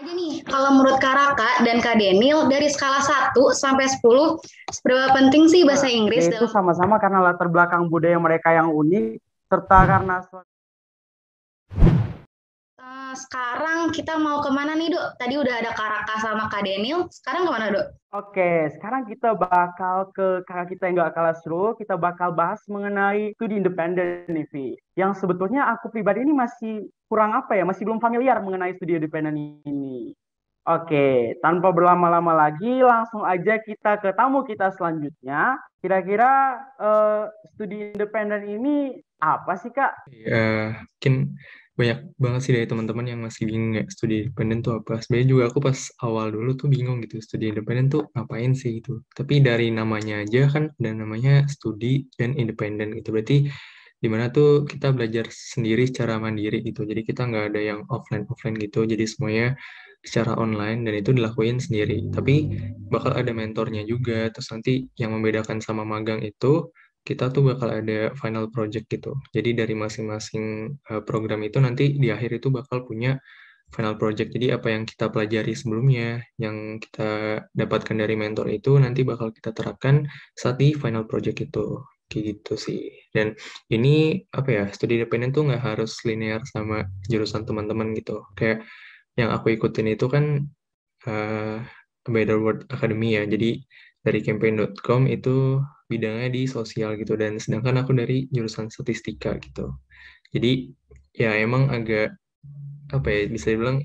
juga nih, kalau menurut Kak Raka dan Kak Daniel, dari skala 1 sampai 10, seberapa penting sih bahasa Inggris Yaitu dalam sama-sama karena latar belakang budaya mereka yang unik, serta karena sekarang kita mau kemana nih, Dok? Tadi udah ada Kak Raka sama Kak Daniel, sekarang kemana, Dok? Oke, sekarang kita bakal ke kakak kita yang gak kalah seru. Kita bakal bahas mengenai studi independen nih, Vi. Yang sebetulnya aku pribadi ini masih kurang apa ya, masih belum familiar mengenai studi independen ini. Oke, tanpa berlama-lama lagi, langsung aja kita ke tamu kita selanjutnya. Kira-kira studi independen ini apa sih, Kak? Mungkin banyak banget sih dari teman-teman yang masih bingung ya studi independen tuh apa. Sebenarnya juga aku pas awal dulu tuh bingung gitu studi independen tuh ngapain sih gitu. Tapi dari namanya aja kan dan namanya studi dan independen gitu. Berarti dimana tuh kita belajar sendiri secara mandiri gitu. Jadi kita nggak ada yang offline gitu. Jadi semuanya secara online dan itu dilakuin sendiri. Tapi bakal ada mentornya juga. Terus nanti yang membedakan sama magang itu kita tuh bakal ada final project gitu. Jadi dari masing-masing program itu nanti di akhir itu bakal punya final project. Jadi apa yang kita pelajari sebelumnya, yang kita dapatkan dari mentor itu nanti bakal kita terapkan saat di final project itu. Kayak gitu sih. Dan ini apa ya, studi independen tuh nggak harus linear sama jurusan teman-teman gitu. Kayak yang aku ikutin itu kan eh, Better World Academy ya. Jadi dari campaign.com itu bidangnya di sosial gitu dan sedangkan aku dari jurusan statistika gitu. Jadi ya emang agak apa ya bisa dibilang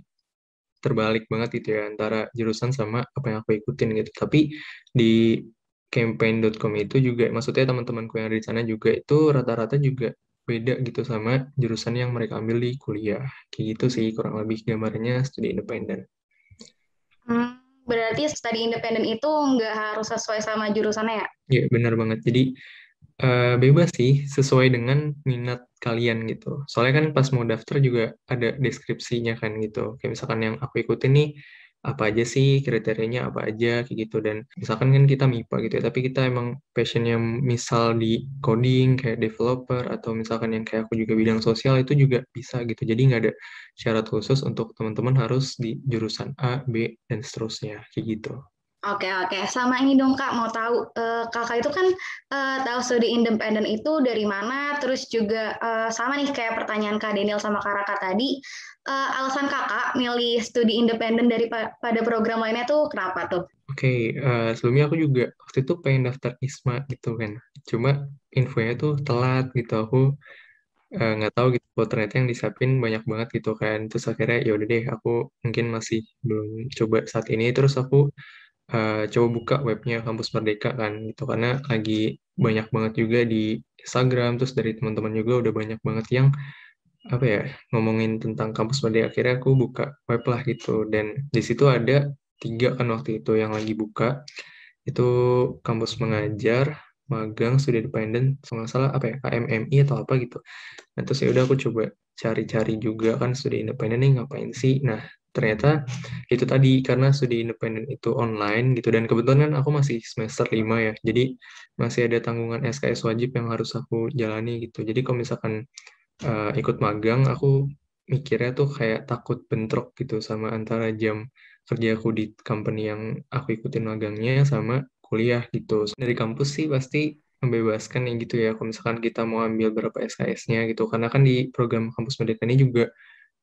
terbalik banget gitu ya antara jurusan sama apa yang aku ikutin gitu. Tapi di campaign.com itu juga maksudnya teman-temanku yang ada di sana juga itu rata-rata juga beda gitu sama jurusan yang mereka ambil di kuliah. Kayak gitu sih kurang lebih gambarnya studi independen. Berarti studi independen itu nggak harus sesuai sama jurusannya ya? Iya, benar banget. Jadi bebas sih, sesuai dengan minat kalian gitu. Soalnya kan pas mau daftar juga ada deskripsinya kan gitu. Kayak misalkan yang aku ikutin nih, apa aja sih kriterianya apa aja kayak gitu. Dan misalkan kan kita MIPA gitu ya, tapi kita emang passionnya misal di coding kayak developer atau misalkan yang kayak aku juga bidang sosial itu juga bisa gitu. Jadi nggak ada syarat khusus untuk teman-teman harus di jurusan A, B, dan seterusnya kayak gitu. Oke, oke. Sama ini dong, Kak, mau tahu Kakak itu kan tahu studi independen itu dari mana, terus juga sama nih kayak pertanyaan Kak Daniel sama Kak Raka tadi, alasan Kakak milih studi independen pada program lainnya tuh kenapa tuh? Oke, sebelumnya aku juga waktu itu pengen daftar ISMA gitu kan. Cuma infonya tuh telat gitu. Aku nggak tahu gitu. Oh, ternyata yang disiapin banyak banget gitu kan. Terus akhirnya ya udah deh, aku mungkin masih belum coba saat ini. Terus aku coba buka webnya Kampus Merdeka kan gitu. Karena lagi banyak banget juga di Instagram. Terus dari teman-teman juga udah banyak banget yang apa ya ngomongin tentang Kampus Merdeka. Akhirnya aku buka web lah gitu. Dan di situ ada 3 kan waktu itu yang lagi buka itu kampus mengajar, magang, studi independen, kalau nggak salah apa ya, KMMI atau apa gitu. Nah, terus ya udah aku coba cari-cari juga kan studi independen nih ngapain sih. Nah, ternyata itu tadi karena studi independen itu online gitu dan kebetulan kan aku masih semester 5 ya. Jadi masih ada tanggungan SKS wajib yang harus aku jalani gitu. Jadi kalau misalkan ikut magang, aku mikirnya tuh kayak takut bentrok gitu sama antara jam kerjaku di company yang aku ikutin magangnya sama kuliah gitu. Dari kampus sih pasti membebaskan ya gitu ya, kalau misalkan kita mau ambil berapa SKS-nya gitu. Karena kan di program kampus Merdeka ini juga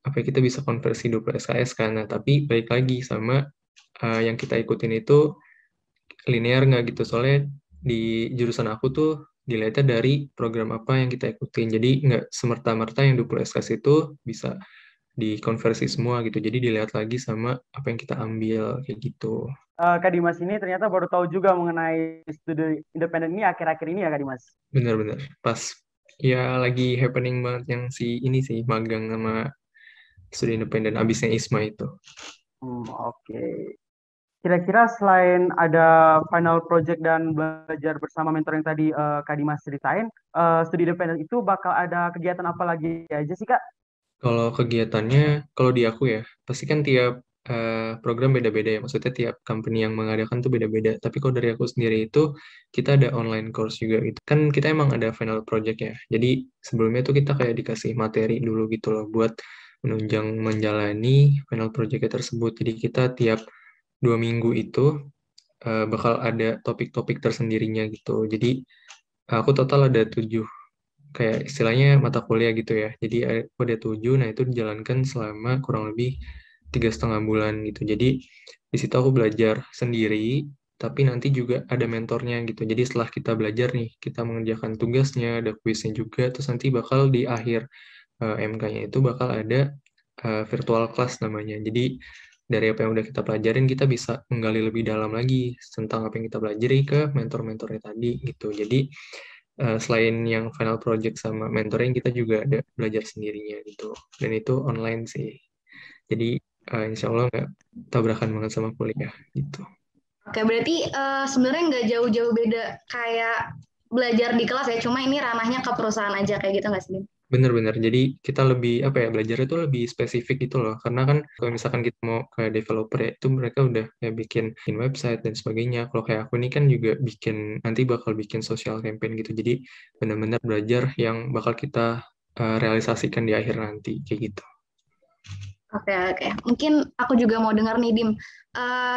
apa ya, kita bisa konversi 20 SKS kan. Nah, tapi balik lagi sama yang kita ikutin itu linear nggak gitu. Soalnya di jurusan aku tuh dilihatnya dari program apa yang kita ikutin. Jadi nggak semerta-merta yang 20 SKS itu bisa dikonversi semua gitu. Jadi dilihat lagi sama apa yang kita ambil kayak gitu. Kak Dimas ini ternyata baru tahu juga mengenai studi independen ini akhir-akhir ini ya, Kak Dimas. Bener-bener. Pas ya lagi happening banget yang si ini sih magang sama studi independen abisnya ISMA itu. Oke. Kira-kira selain ada final project dan belajar bersama mentor yang tadi Kak Dimas ceritain, studi independen itu bakal ada kegiatan apa lagi aja sih, Kak? Kalau kegiatannya, kalau di aku ya, pasti kan tiap program beda-beda ya. Maksudnya tiap company yang mengadakan tuh beda-beda. Tapi kalau dari aku sendiri itu, kita ada online course juga gitu. Kan kita emang ada final project ya. Jadi sebelumnya tuh kita kayak dikasih materi dulu gitu loh buat menunjang menjalani final project tersebut. Jadi kita tiap 2 minggu itu bakal ada topik-topik tersendirinya gitu. Jadi aku total ada 7 kayak istilahnya mata kuliah gitu ya. Jadi aku ada 7, nah itu dijalankan selama kurang lebih 3,5 bulan gitu. Jadi di situ aku belajar sendiri, tapi nanti juga ada mentornya gitu. Jadi setelah kita belajar nih, kita mengerjakan tugasnya, ada kuisnya juga, terus nanti bakal di akhir MK-nya itu bakal ada virtual class namanya. Jadi dari apa yang udah kita pelajarin, kita bisa menggali lebih dalam lagi tentang apa yang kita pelajari ke mentor-mentornya tadi gitu. Jadi selain yang final project sama mentoring, kita juga ada belajar sendirinya gitu. Dan itu online sih. Jadi insya Allah nggak tabrakan banget sama kuliah gitu. Oke, berarti sebenarnya nggak jauh-jauh beda kayak belajar di kelas ya, cuma ini ranahnya ke perusahaan aja kayak gitu nggak sih, Dim? Bener-bener. Jadi kita lebih apa ya belajar itu lebih spesifik gitu loh. Karena kan kalau misalkan kita mau ke developer ya itu mereka udah ya bikin website dan sebagainya. Kalau kayak aku ini kan juga nanti bakal bikin social campaign gitu. Jadi benar-benar belajar yang bakal kita realisasikan di akhir nanti kayak gitu. Oke, oke. Mungkin aku juga mau dengar nih, Dim.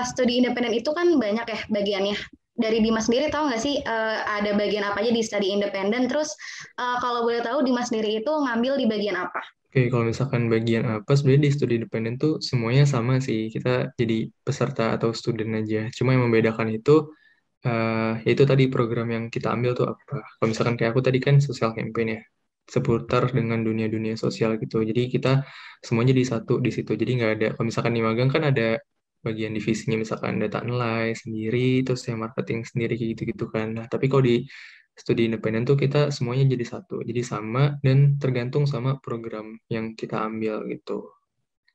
Studi independen itu kan banyak ya bagiannya. Dari Dimas sendiri tahu nggak sih ada bagian apa aja di studi independen? Terus kalau boleh tahu Dimas sendiri itu ngambil di bagian apa? Oke, kalau misalkan bagian apa, sebenarnya di studi independen tuh semuanya sama sih. Kita jadi peserta atau student aja. Cuma yang membedakan itu, yaitu tadi program yang kita ambil tuh apa. Kalau misalkan kayak aku tadi kan social campaign ya, seputar dengan dunia-dunia sosial gitu. Jadi kita semuanya di satu di situ. Jadi nggak ada, kalau misalkan di magang kan ada bagian divisinya, misalkan data analyze sendiri, terus yang marketing sendiri kayak gitu-gitu kan. Nah, tapi kalau di studi independen tuh kita semuanya jadi satu, jadi sama dan tergantung sama program yang kita ambil gitu.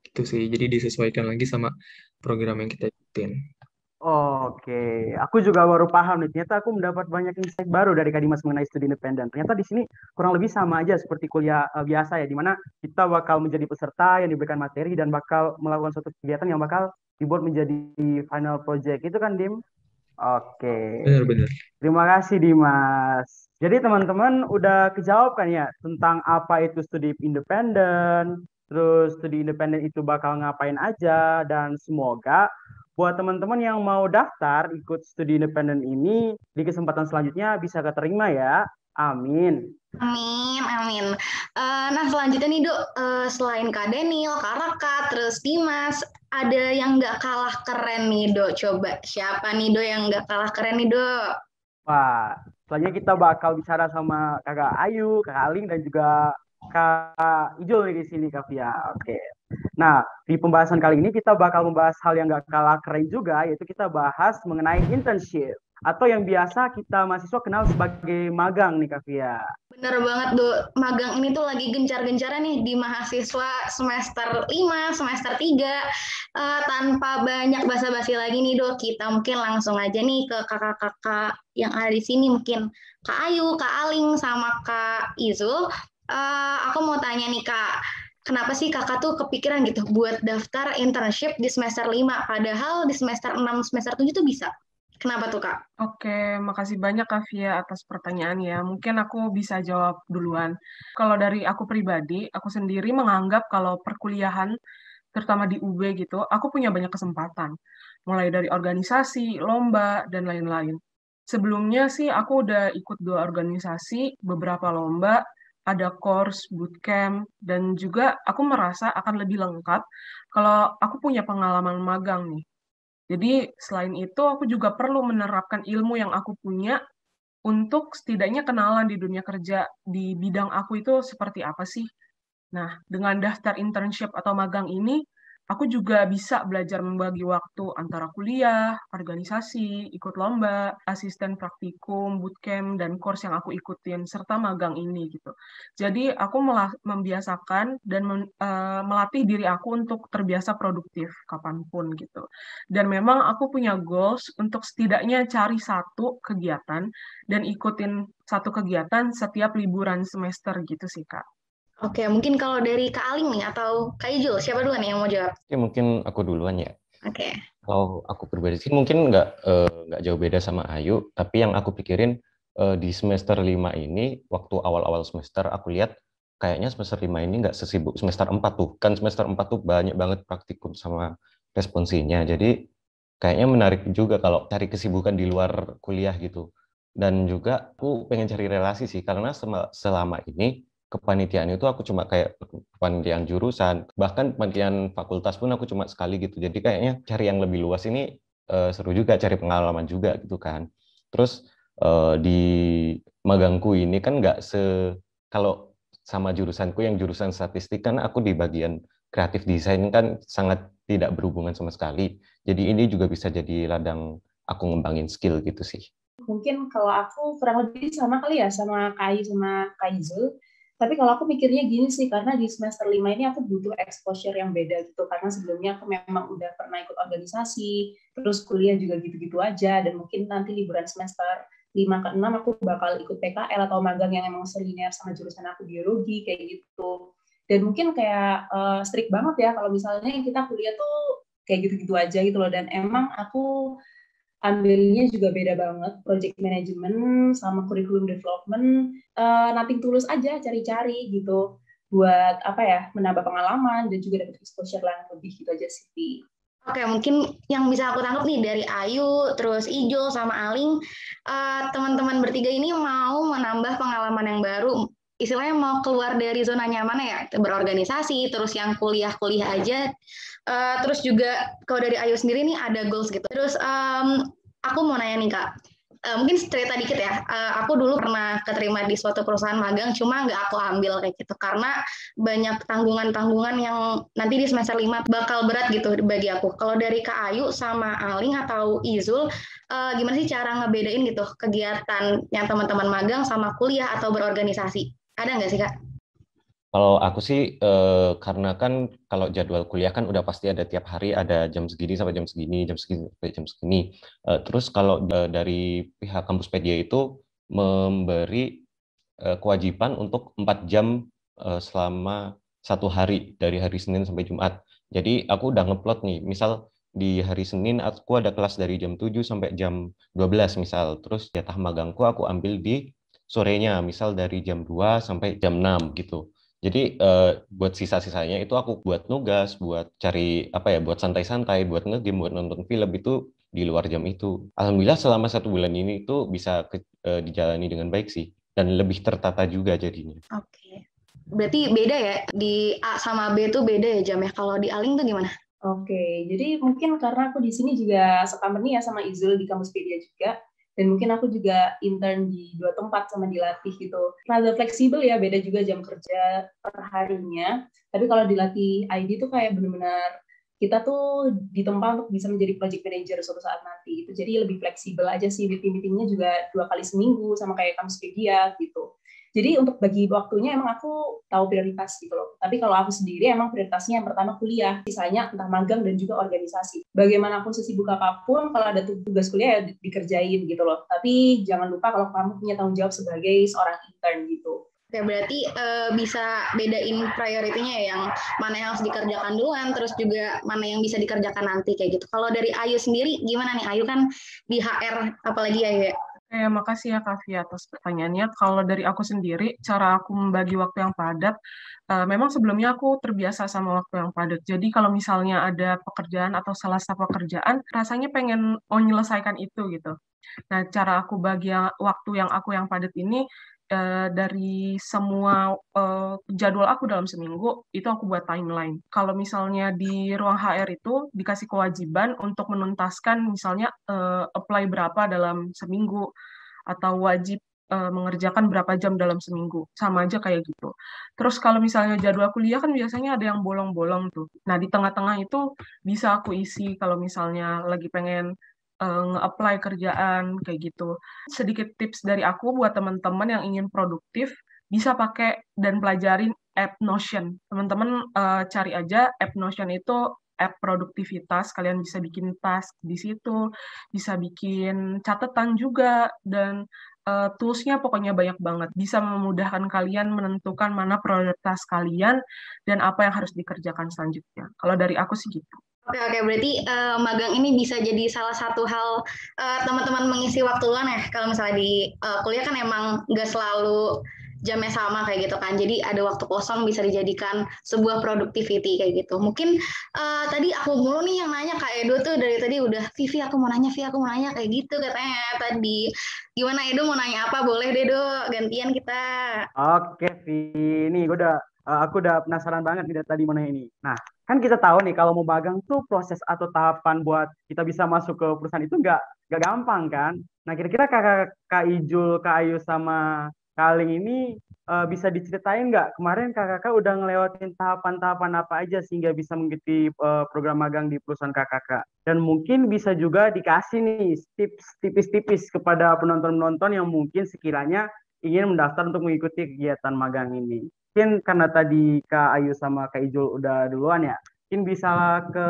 Itu sih, jadi disesuaikan lagi sama program yang kita ikutin. Oke, aku juga baru paham nih. Ternyata aku mendapat banyak insight baru dari Kak Dimas mengenai studi independen. Ternyata di sini kurang lebih sama aja seperti kuliah biasa ya, di mana kita bakal menjadi peserta yang diberikan materi dan bakal melakukan suatu kegiatan yang bakal dibuat menjadi final project. Itu kan, Dim? Oke, Benar-benar. terima kasih Dimas. Jadi teman-teman udah kejawab kan ya tentang apa itu studi independen, terus studi independen itu bakal ngapain aja, dan semoga buat teman-teman yang mau daftar ikut studi independen ini di kesempatan selanjutnya bisa keterima ya. Amin. Amin, amin. Nah, selanjutnya nih, Dok, selain Kak Daniel, Kak Raka, terus Dimas, ada yang nggak kalah keren nih, Dok. Coba, siapa nih, Dok, yang nggak kalah keren nih, Dok? Wah, selanjutnya kita bakal bicara sama Kakak Ayu, Kakak Aling, dan juga Kak Ijul nih di sini, Kak Fia. Oke. Nah, di pembahasan kali ini kita bakal membahas hal yang gak kalah keren juga, yaitu kita bahas mengenai internship, atau yang biasa kita mahasiswa kenal sebagai magang nih, Kak Fia. Bener banget, Dok. Magang ini tuh lagi gencar-gencarnya nih di mahasiswa semester 5, semester 3. Tanpa banyak basa-basi lagi nih, Dok. Kita mungkin langsung aja nih ke kakak-kakak yang ada di sini. Mungkin Kak Ayu, Kak Aling, sama Kak Izul. Aku mau tanya nih, Kak. Kenapa sih kakak tuh kepikiran gitu buat daftar internship di semester 5, padahal di semester 6, semester 7 tuh bisa? Kenapa tuh, Kak? Oke, makasih banyak Kak Via atas pertanyaannya. Mungkin aku bisa jawab duluan. Kalau dari aku pribadi, aku sendiri menganggap kalau perkuliahan, terutama di UB gitu, aku punya banyak kesempatan. Mulai dari organisasi, lomba, dan lain-lain. Sebelumnya sih aku udah ikut 2 organisasi, beberapa lomba, ada course, bootcamp, dan juga aku merasa akan lebih lengkap kalau aku punya pengalaman magang nih. Jadi selain itu aku juga perlu menerapkan ilmu yang aku punya untuk setidaknya kenalan di dunia kerja di bidang aku itu seperti apa sih. Nah, dengan daftar internship atau magang ini, aku juga bisa belajar membagi waktu antara kuliah, organisasi, ikut lomba, asisten praktikum, bootcamp, dan course yang aku ikutin, serta magang ini gitu. Jadi aku membiasakan dan melatih diri aku untuk terbiasa produktif kapanpun gitu. Dan memang aku punya goals untuk setidaknya cari satu kegiatan dan ikutin satu kegiatan setiap liburan semester gitu sih, Kak. Oke, mungkin kalau dari Kak Aling nih atau Kak Ijul, siapa duluan yang mau jawab? Oke, mungkin aku duluan ya. Oke. Kalau aku pribadi sih mungkin nggak jauh beda sama Ayu, tapi yang aku pikirin di semester 5 ini, waktu awal-awal semester aku lihat kayaknya semester 5 ini nggak sesibuk semester 4 tuh. Kan semester 4 tuh banyak banget praktikum sama responsinya. Jadi kayaknya menarik juga kalau cari kesibukan di luar kuliah gitu. Dan juga aku pengen cari relasi sih, karena selama ini kepanitiaan itu aku cuma kayak kepanitiaan jurusan, bahkan kepanitiaan fakultas pun aku cuma sekali gitu. Jadi kayaknya cari yang lebih luas ini seru juga, cari pengalaman juga gitu kan. Terus di magangku ini kan nggak kalau sama jurusanku yang jurusan statistik kan aku di bagian kreatif desain kan sangat tidak berhubungan sama sekali. Jadi ini juga bisa jadi ladang aku ngembangin skill gitu sih. Mungkin kalau aku kurang lebih sama kali ya sama Kai sama Kaizul. Tapi kalau aku mikirnya gini sih, karena di semester 5 ini aku butuh exposure yang beda gitu. Karena sebelumnya aku memang udah pernah ikut organisasi, terus kuliah juga gitu-gitu aja, dan mungkin nanti liburan semester 5 ke 6 aku bakal ikut PKL atau magang yang emang selinear sama jurusan aku biologi, kayak gitu. Dan mungkin kayak strict banget ya kalau misalnya kita kuliah tuh kayak gitu-gitu aja gitu loh. Dan emang aku ambilnya juga beda banget, project management sama curriculum development, nothing tulus aja, cari-cari gitu, buat apa ya, menambah pengalaman dan juga dapat exposure yang lebih gitu aja sih. Oke, mungkin yang bisa aku tangkap nih dari Ayu, terus Ijul, sama Aling, teman-teman bertiga ini mau menambah pengalaman yang baru, istilahnya mau keluar dari zona nyaman ya, berorganisasi, terus yang kuliah-kuliah aja, terus juga kalau dari Ayu sendiri nih ada goals gitu. Terus aku mau nanya nih Kak, mungkin cerita dikit ya, aku dulu pernah keterima di suatu perusahaan magang, cuma nggak aku ambil kayak gitu, karena banyak tanggungan-tanggungan yang nanti di semester 5 bakal berat gitu bagi aku. Kalau dari Kak Ayu sama Aling atau Izul, gimana sih cara ngebedain gitu kegiatan yang teman-teman magang sama kuliah atau berorganisasi? Ada nggak sih Kak? Kalau aku sih, karena kan kalau jadwal kuliah kan udah pasti ada tiap hari, ada jam segini sampai jam segini, jam segini sampai jam segini. Terus kalau dari pihak Kampuspedia itu memberi kewajiban untuk 4 jam selama satu hari, dari hari Senin sampai Jumat. Jadi aku udah ngeplot nih, misal di hari Senin aku ada kelas dari jam 7 sampai jam 12 misal. Terus jatah magangku aku ambil di sorenya, misal dari jam 2 sampai jam 6 gitu. Jadi buat sisa-sisanya itu aku buat nugas, buat cari apa ya, buat santai-santai, buat ngegame, buat nonton film itu di luar jam itu. Alhamdulillah selama 1 bulan ini itu bisa dijalani dengan baik sih, dan lebih tertata juga jadinya. Oke, berarti beda ya, di A sama B tuh beda ya jamnya. Kalau di Aling tuh gimana? Oke, jadi mungkin karena aku di sini juga sekampen ya sama Izul di Kampuspedia juga. Dan mungkin aku juga intern di 2 tempat sama dilatih gitu. Rada fleksibel ya, beda juga jam kerja per harinya. Tapi kalau dilatih ID tuh kayak benar-benar kita tuh ditempa untuk bisa menjadi project manager suatu saat nanti. Itu jadi lebih fleksibel aja sih. Meeting-meetingnya juga 2 kali seminggu sama kayak Kampuspedia gitu. Jadi untuk bagi waktunya emang aku tahu prioritas gitu loh. Tapi kalau aku sendiri emang prioritasnya yang pertama kuliah, sisanya entah magang dan juga organisasi. Bagaimanapun sesibuk apapun, kalau ada tugas kuliah ya dikerjain gitu loh. Tapi jangan lupa kalau kamu punya tanggung jawab sebagai seorang intern gitu. Oke, berarti bisa bedain prioritinya ya, yang mana yang harus dikerjakan duluan, terus juga mana yang bisa dikerjakan nanti kayak gitu. Kalau dari Ayu sendiri gimana nih? Ayu kan di HR, apalagi ya? Makasih ya Kak Fia atas pertanyaannya. Kalau dari aku sendiri, cara aku membagi waktu yang padat, memang sebelumnya aku terbiasa sama waktu yang padat. Jadi kalau misalnya ada pekerjaan atau salah satu pekerjaan, rasanya pengen menyelesaikan itu gitu. Nah, cara aku bagi waktu yang padat ini, dari semua jadwal aku dalam seminggu, itu aku buat timeline. Kalau misalnya di ruang HR itu dikasih kewajiban untuk menuntaskan misalnya apply berapa dalam seminggu, atau wajib mengerjakan berapa jam dalam seminggu. Sama aja kayak gitu. Terus kalau misalnya jadwal kuliah kan biasanya ada yang bolong-bolong tuh. Nah, di tengah-tengah itu bisa aku isi kalau misalnya lagi pengen nge-apply kerjaan, kayak gitu. Sedikit tips dari aku buat teman-teman yang ingin produktif, bisa pakai dan pelajarin app Notion. Teman-teman cari aja app Notion itu app produktivitas, kalian bisa bikin task di situ, bisa bikin catatan juga, dan tools-nya pokoknya banyak banget. Bisa memudahkan kalian menentukan mana prioritas kalian dan apa yang harus dikerjakan selanjutnya. Kalau dari aku sih gitu. Oke, berarti magang ini bisa jadi salah satu hal teman-teman mengisi waktu luang ya. Kalau misalnya di kuliah kan emang nggak selalu jamnya sama kayak gitu kan. Jadi ada waktu kosong bisa dijadikan sebuah productivity kayak gitu. Mungkin tadi aku mulu nih yang nanya, Kak Edo tuh dari tadi udah, Vivi aku mau nanya, kayak gitu katanya tadi. Gimana Edo mau nanya apa? Boleh deh Do, gantian kita. Oke, Vi. Ini aku udah penasaran banget nih dari tadi mana ini. Nah, kan kita tahu nih kalau mau magang tuh proses atau tahapan buat kita bisa masuk ke perusahaan itu nggak gampang kan. Nah, kira-kira Kak Ijul, Kak Ayu sama Kak Aling ini bisa diceritain nggak kemarin kakak udah ngelewatin tahapan-tahapan apa aja sehingga bisa mengikuti program magang di perusahaan kakak. Dan mungkin bisa juga dikasih nih tips tipis-tipis kepada penonton-penonton yang mungkin sekiranya ingin mendaftar untuk mengikuti kegiatan magang ini. Mungkin karena tadi Kak Ayu sama Kak Ijul udah duluan ya, mungkin bisa ke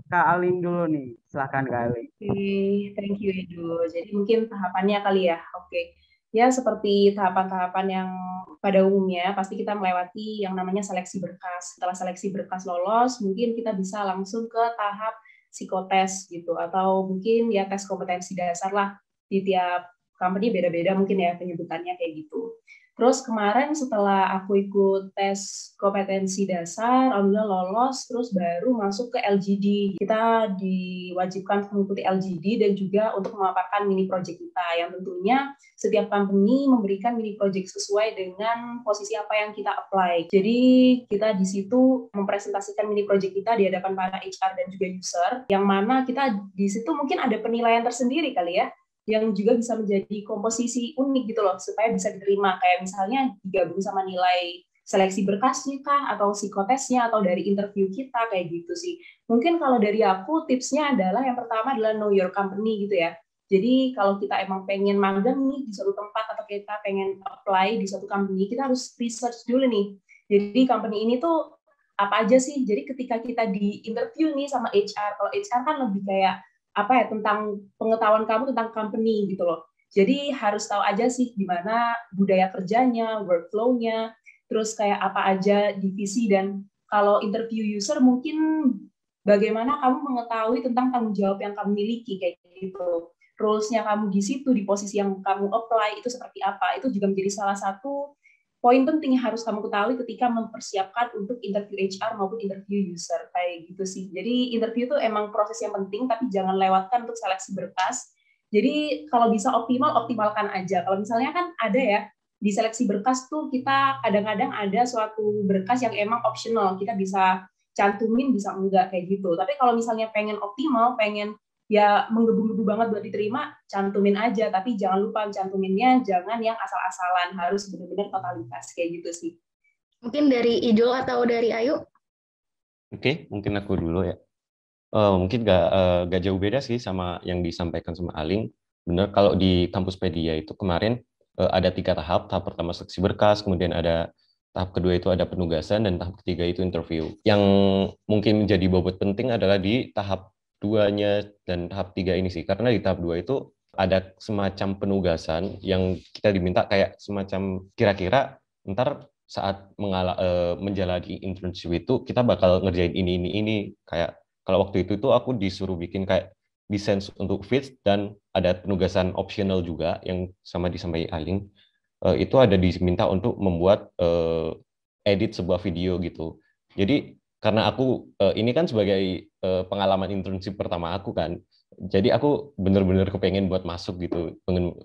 Kak Aling dulu nih. Silahkan Kak Aling. Oke, thank you Edo. Jadi mungkin tahapannya kali ya. Oke. Ya seperti tahapan-tahapan yang pada umumnya pasti kita melewati yang namanya seleksi berkas. Setelah seleksi berkas lolos, mungkin kita bisa langsung ke tahap psikotes gitu, atau mungkin ya tes kompetensi dasar lah. Di tiap company beda-beda mungkin ya penyebutannya kayak gitu. Terus kemarin setelah aku ikut tes kompetensi dasar, alhamdulillah lolos, terus baru masuk ke LGD. Kita diwajibkan mengikuti LGD dan juga untuk memaparkan mini project kita, yang tentunya setiap company memberikan mini project sesuai dengan posisi apa yang kita apply. Jadi kita di situ mempresentasikan mini project kita di hadapan para HR dan juga user, yang mana kita di situ mungkin ada penilaian tersendiri kali ya, yang juga bisa menjadi komposisi unik gitu loh, supaya bisa diterima. Kayak misalnya digabung sama nilai seleksi berkasnya kah, atau psikotesnya, atau dari interview kita, kayak gitu sih. Mungkin kalau dari aku, tipsnya adalah yang pertama adalah know your company gitu ya. Jadi kalau kita emang pengen magang nih di suatu tempat, atau kita pengen apply di suatu company, kita harus research dulu nih. Jadi company ini tuh apa aja sih? Jadi ketika kita di interview nih sama HR, kalau HR kan lebih kayak apa ya, tentang pengetahuan kamu tentang company gitu loh. Jadi harus tahu aja sih gimana budaya kerjanya, workflow-nya, terus kayak apa aja divisi, dan kalau interview user mungkin bagaimana kamu mengetahui tentang tanggung jawab yang kamu miliki kayak gitu. Rules-nya kamu di situ, di posisi yang kamu apply itu seperti apa. Itu juga menjadi salah satu poin penting yang harus kamu ketahui ketika mempersiapkan untuk interview HR maupun interview user, kayak gitu sih. Jadi interview itu emang proses yang penting, tapi jangan lewatkan untuk seleksi berkas. Jadi kalau bisa optimalkan aja. Kalau misalnya kan ada ya, di seleksi berkas tuh kita kadang-kadang ada suatu berkas yang emang optional, kita bisa cantumin, bisa enggak, kayak gitu. Tapi kalau misalnya pengen optimal, pengen ya menggebu-gebu banget buat diterima, cantumin aja, tapi jangan lupa cantuminnya jangan yang asal-asalan, harus benar-benar totalitas kayak gitu sih. Mungkin dari Ijul atau dari Ayu? Oke, mungkin aku dulu ya. Mungkin gak jauh beda sih sama yang disampaikan sama Aling. Benar, kalau di Kampuspedia itu kemarin ada 3 tahap. Tahap pertama seleksi berkas, kemudian ada tahap kedua itu ada penugasan, dan tahap ketiga itu interview. Yang mungkin menjadi bobot penting adalah di tahap 2-nya dan tahap 3 ini sih. Karena di tahap 2 itu ada semacam penugasan yang kita diminta kayak semacam kira-kira ntar saat menjalani internship itu kita bakal ngerjain ini. Kayak kalau waktu itu tuh aku disuruh bikin kayak desain untuk fit, dan ada penugasan optional juga yang sama disampaikan Aling. Itu ada diminta untuk membuat edit sebuah video gitu. Jadi karena aku ini kan sebagai pengalaman internship pertama aku kan, jadi aku benar-benar kepengen buat masuk gitu,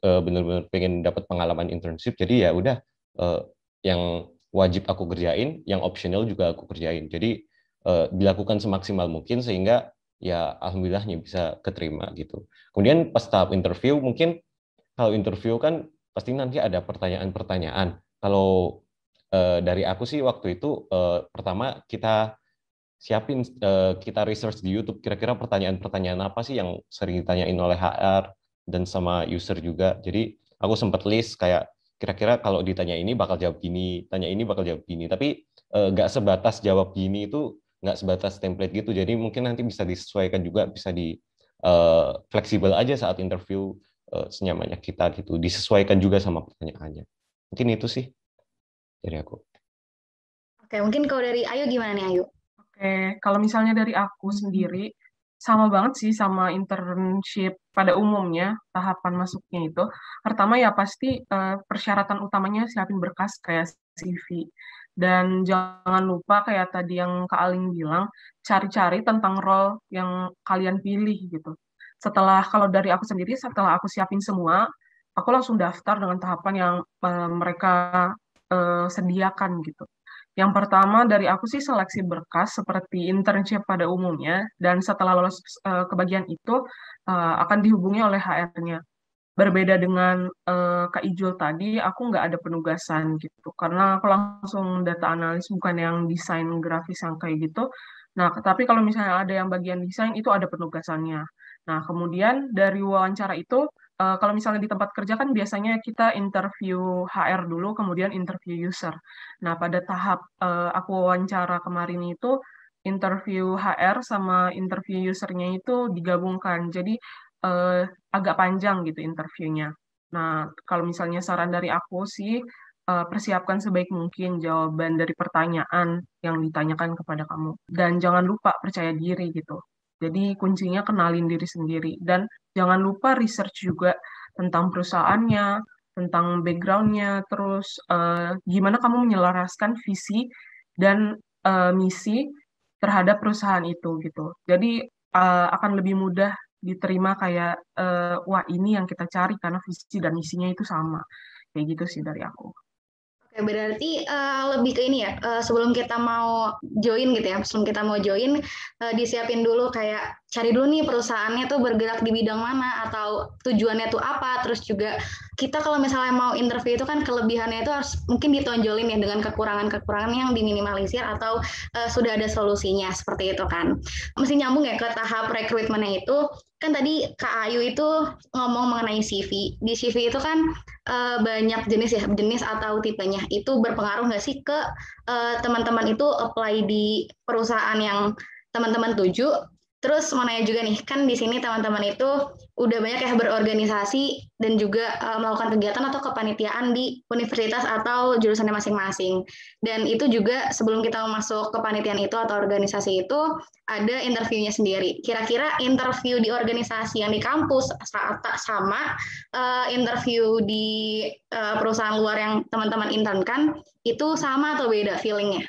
benar-benar pengen dapat pengalaman internship. Jadi ya udah, yang wajib aku kerjain, yang optional juga aku kerjain. Jadi dilakukan semaksimal mungkin sehingga ya alhamdulillahnya bisa keterima gitu. Kemudian pas tahap interview, mungkin kalau interview kan pasti nanti ada pertanyaan-pertanyaan. Kalau dari aku sih waktu itu pertama kita siapin, kita research di YouTube kira-kira pertanyaan-pertanyaan apa sih yang sering ditanyain oleh HR dan sama user juga. Jadi aku sempat list kayak kira-kira kalau ditanya ini bakal jawab gini, tanya ini bakal jawab gini. Tapi nggak sebatas jawab gini itu, nggak sebatas template gitu. Jadi mungkin nanti bisa disesuaikan juga, bisa di fleksibel aja saat interview, senyamannya kita gitu. Disesuaikan juga sama pertanyaannya. Mungkin itu sih dari aku. Oke, mungkin kalau dari Ayu gimana nih Ayu? Oke, kalau misalnya dari aku sendiri, sama banget sih sama internship pada umumnya, tahapan masuknya itu. Pertama ya pasti persyaratan utamanya siapin berkas kayak CV. Dan jangan lupa kayak tadi yang Kak Aling bilang, cari-cari tentang role yang kalian pilih gitu. Kalau dari aku sendiri, setelah aku siapin semua, aku langsung daftar dengan tahapan yang mereka sediakan gitu. Yang pertama dari aku sih seleksi berkas seperti internship pada umumnya, dan setelah lolos ke bagian itu akan dihubungi oleh HR-nya. Berbeda dengan Kak Ijul tadi, aku nggak ada penugasan gitu, karena aku langsung data analis, bukan yang desain grafis yang kayak gitu. Nah, tapi kalau misalnya ada yang bagian desain, itu ada penugasannya. Nah, kemudian dari wawancara itu, kalau misalnya di tempat kerja kan biasanya kita interview HR dulu, kemudian interview user. Nah, pada tahap aku wawancara kemarin itu, interview HR sama interview usernya itu digabungkan. Jadi, agak panjang gitu interviewnya. Nah, kalau misalnya saran dari aku sih, persiapkan sebaik mungkin jawaban dari pertanyaan yang ditanyakan kepada kamu. Dan jangan lupa percaya diri gitu. Jadi kuncinya kenalin diri sendiri. Dan jangan lupa research juga tentang perusahaannya, tentang background-nya, terus gimana kamu menyelaraskan visi dan misi terhadap perusahaan itu gitu. Jadi akan lebih mudah diterima kayak wah ini yang kita cari karena visi dan misinya itu sama. Kayak gitu sih dari aku. Oke, berarti lebih ke ini ya, sebelum kita mau join gitu ya, sebelum kita mau join, disiapin dulu kayak cari dulu nih perusahaannya tuh bergerak di bidang mana atau tujuannya tuh apa, terus juga kita kalau misalnya mau interview itu kan kelebihannya itu harus mungkin ditonjolin ya dengan kekurangan-kekurangan yang diminimalisir atau sudah ada solusinya seperti itu kan. Mesti nyambung ya ke tahap rekrutmennya itu, kan tadi Kak Ayu itu ngomong mengenai CV. Di CV itu kan banyak jenis ya, jenis atau tipenya. Itu berpengaruh nggak sih ke teman-teman itu apply di perusahaan yang teman-teman tuju? Terus mau nanya juga nih, kan di sini teman-teman itu udah banyak ya berorganisasi dan juga melakukan kegiatan atau kepanitiaan di universitas atau jurusannya masing-masing. Dan itu juga sebelum kita masuk kepanitiaan itu atau organisasi itu ada interviewnya sendiri. Kira-kira interview di organisasi yang di kampus sama interview di perusahaan luar yang teman-teman internkan itu sama atau beda feelingnya?